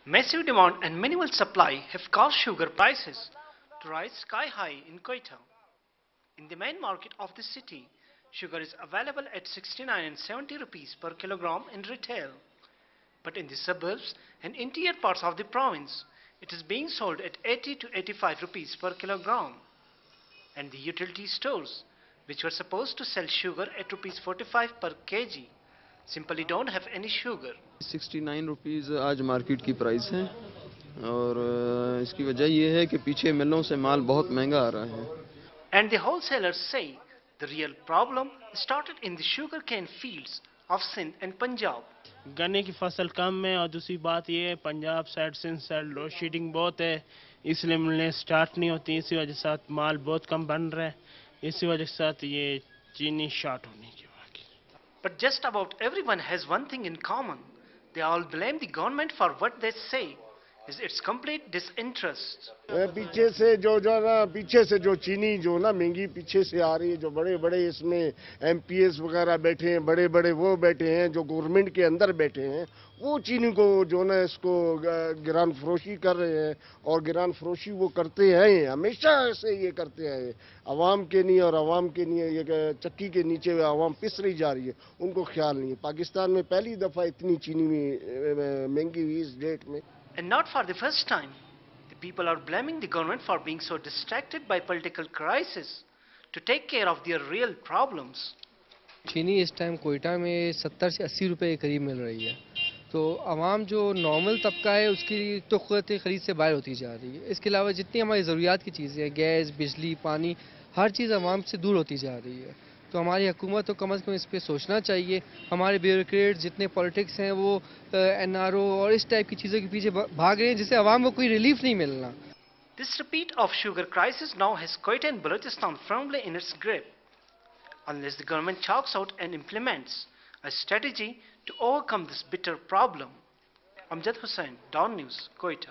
Massive demand and minimal supply have caused sugar prices to rise sky high in Quetta. In the main market of the city, sugar is available at 69 and 70 rupees per kilogram in retail. But in the suburbs and interior parts of the province, it is being sold at 80 to 85 rupees per kilogram. And the utility stores, which were supposed to sell sugar at rupees 45 per kg, simply don't have any sugar. 69 rupees आज market की price है और इसकी वजह यह है कि पीछे मिलों से माल बहुत महंगा आ रहा है. And the wholesalers say the real problem started in the sugarcane fields of Sindh and Punjab. गन्ने की फसल कम है और दूसरी बात ये है Punjab side Sindh side load shedding बहुत है, इसलिए मिलने स्टार्ट नहीं होती. इसी वजह से माल बहुत कम बन रहा है, इसी वजह से ये चीनी शॉर्ट होने की बात. But just about everyone has one thing in common. They all blame the government for what they say is its complete disinterest. पीछे से जो ना पीछे से जो चीनी जो ना महंगी पीछे से आ रही है, जो बड़े बड़े इसमें एमपीएस वगैरह बैठे हैं, बड़े बड़े वो बैठे हैं जो गवर्नमेंट के अंदर बैठे हैं, वो चीनी को जो ना इसको गिरान फरोशी कर रहे हैं. और गिरान फरोशी वो करते हैं, हमेशा से ये करते हैं, आवाम के नहीं और आवाम के नहीं. ये चक्की के नीचे आवाम पिस रही जा रही है, उनको ख्याल नहीं है. पाकिस्तान में पहली दफ़ा इतनी चीनी महंगी हुई इस डेट में. And not for the first time, the people are blaming the government for being so distracted by political crisis to take care of their real problems. चीनी इस टाइम कोयटा में 70 से 80 रुपए के करीब मिल रही है, तो आवाम जो नॉर्मल तबका है उसकी तो क़ुव्वत ख़रीद से बाहर होती जा रही है. इसके अलावा जितनी हमारी ज़रूरियात की चीज़ें हैं, गैस, बिजली, पानी, हर चीज़ आवाम से दूर होती जा रही है. तो हमारी हुकूमत को कम से कम इस पर सोचना चाहिए. हमारे ब्यूरोक्रेट जितने पॉलिटिक्स हैं वो एनआरओ और इस टाइप की चीज़ों के पीछे भाग रहे हैं, जिससे आवाम को कोई रिलीफ नहीं मिल रहा. This repeat of sugar crisis now has Quetta and Balochistan firmly in its grip, unless the government chalks out and implements a strategy to overcome this bitter problem. Amjad Hussain, Dawn News, Quetta.